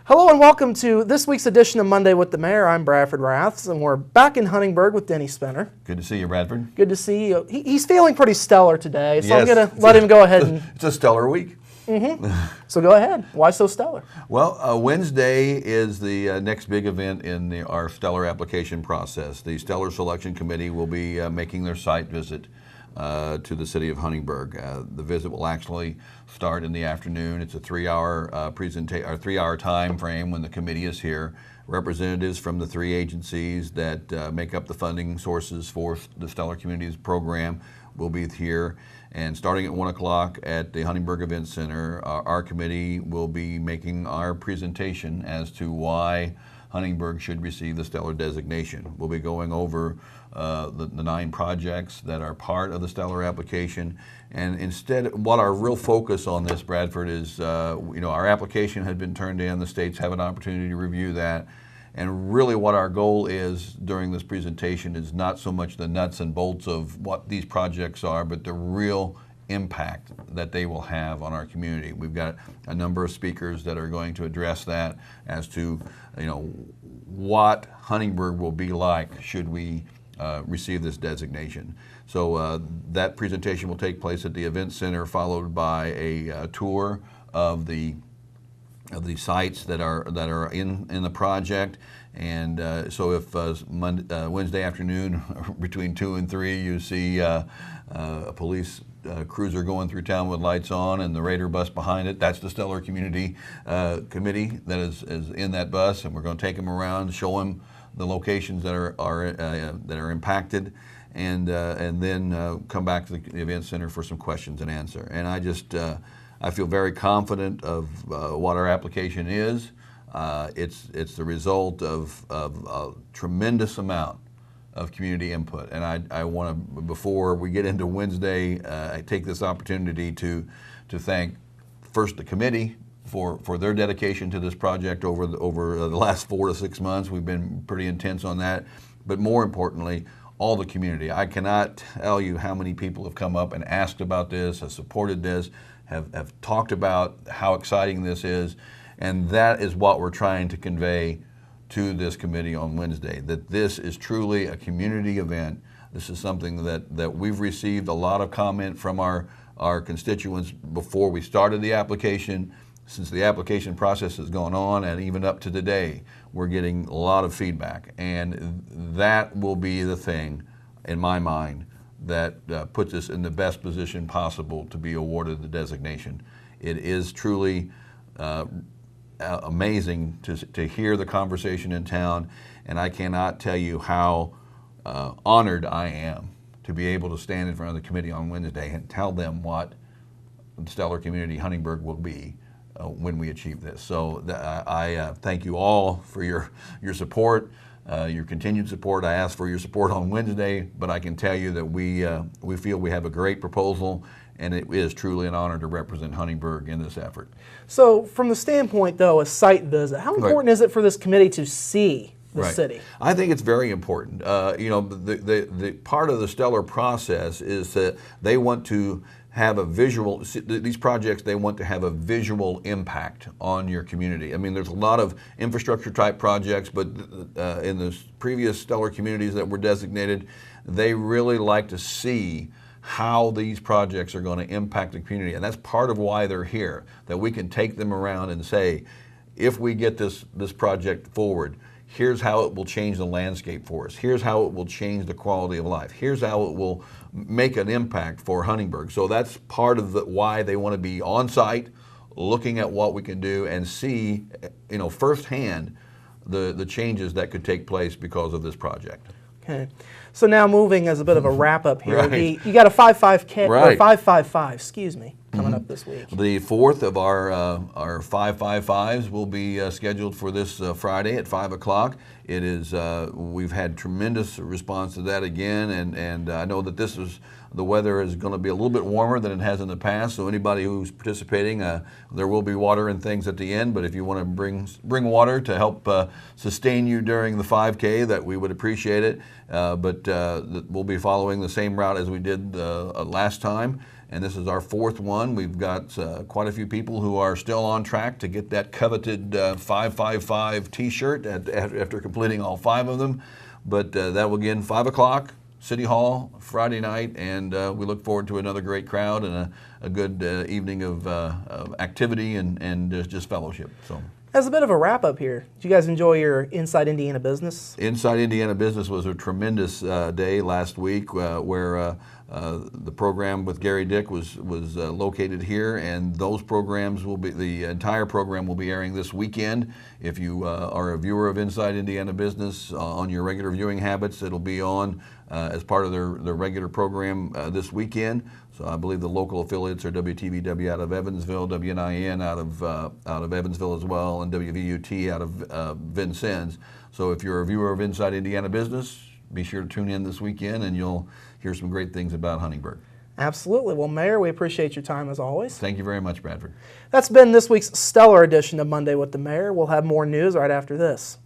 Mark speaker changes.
Speaker 1: Hello and welcome to this week's edition of Monday with the Mayor. I'm Bradford Raths, and we're back in Huntingburg with Denny Spinner.
Speaker 2: Good to see you, Bradford.
Speaker 1: Good to see you. He's feeling pretty stellar today, so
Speaker 2: Yes.
Speaker 1: I'm going to let him go ahead and...
Speaker 2: It's a stellar week.
Speaker 1: So go ahead. Why so stellar?
Speaker 2: Well, Wednesday is the next big event in our stellar application process. The Stellar Selection Committee will be making their site visit to the city of Huntingburg. The visit will actually start in the afternoon. It's a 3-hour three-hour time frame when the committee is here. Representatives from the 3 agencies that make up the funding sources for the Stellar Communities program will be here. And starting at 1 o'clock at the Huntingburg Event Center, our committee will be making our presentation as to why Huntingburg should receive the Stellar designation. We'll be going over the 9 projects that are part of the Stellar application. And instead, what our real focus on this, Bradford, is our application had been turned in. The states have an opportunity to review that. And really what our goal is during this presentation is not so much the nuts and bolts of what these projects are, but the real impact that they will have on our community. We've got a number of speakers that are going to address that as to what Huntingburg will be like should we receive this designation. So that presentation will take place at the Event Center, followed by a tour of the sites that are in the project. And so if Wednesday afternoon between 2 and 3 you see a police cruiser going through town with lights on and the Raider bus behind it, that's the Stellar Community Committee that is in that bus, and we're going to take them around, show them the locations that are impacted, and then come back to the Event Center for some questions and answer. And I feel very confident of what our application is. It's the result of a tremendous amount of community input. And I want to, before we get into Wednesday, I take this opportunity to thank first the committee for their dedication to this project over the last 4 to 6 months. We've been pretty intense on that. But more importantly, all the community. I cannot tell you how many people have come up and asked about this, have supported this, have talked about how exciting this is, and that is what we're trying to convey to this committee on Wednesday, that this is truly a community event. This is something that we've received a lot of comment from our constituents before we started the application. Since the application process has gone on, and even up to today, we're getting a lot of feedback, and that will be the thing, in my mind, that puts us in the best position possible to be awarded the designation. It is truly amazing to hear the conversation in town, and I cannot tell you how honored I am to be able to stand in front of the committee on Wednesday and tell them what the Stellar Community Huntingburg will be when we achieve this. So I thank you all for your support. Your continued support. I ask for your support on Wednesday, but I can tell you that we feel we have a great proposal, and it is truly an honor to represent Huntingburg in this effort.
Speaker 1: So from the standpoint, though, a site visit, how important is it for this committee to see the city? I
Speaker 2: think it's very important. The part of the Stellar process is that they want to have a visual, these projects, they want to have a visual impact on your community. I mean, there's a lot of infrastructure type projects, but in the previous Stellar communities that were designated, they really like to see how these projects are going to impact the community. And that's part of why they're here, that we can take them around and say, if we get this project forward, here's how it will change the landscape for us. Here's how it will change the quality of life. Here's how it will make an impact for Huntingburg. So that's part of why they want to be on site, looking at what we can do and see, firsthand the changes that could take place because of this project.
Speaker 1: Okay. So now moving as a bit of a wrap up here,
Speaker 2: Right.
Speaker 1: you got a 5-5K,
Speaker 2: Right.
Speaker 1: or 5-5-5, excuse me, coming up this week.
Speaker 2: The fourth of our 5-5-5s will be scheduled for this Friday at 5 o'clock. It is, we've had tremendous response to that again, and I know that the weather is going to be a little bit warmer than it has in the past, so anybody who's participating, there will be water and things at the end, but if you want to bring water to help sustain you during the 5K, that we would appreciate it. But we'll be following the same route as we did last time, and this is our 4th one. We've got quite a few people who are still on track to get that coveted 555 T-shirt after completing all 5 of them. But that will begin 5 o'clock, City Hall, Friday night, and we look forward to another great crowd and a good evening of activity and just fellowship. So.
Speaker 1: As a bit of a wrap-up here, did you guys enjoy your Inside Indiana Business? Inside
Speaker 2: Indiana Business was a tremendous day last week where the program with Gary Dick was located here, and those programs will be, the entire program will be airing this weekend. If you are a viewer of Inside Indiana Business on your regular viewing habits, it'll be on as part of their regular program this weekend. So I believe the local affiliates are WTVW out of Evansville, WNIN out of Evansville as well, and WVUT out of Vincennes. So if you're a viewer of Inside Indiana Business, be sure to tune in this weekend and you'll hear some great things about Huntingburg.
Speaker 1: Absolutely. Well, Mayor, we appreciate your time as always.
Speaker 2: Thank you very much, Bradford.
Speaker 1: That's been this week's stellar edition of Monday with the Mayor. We'll have more news right after this.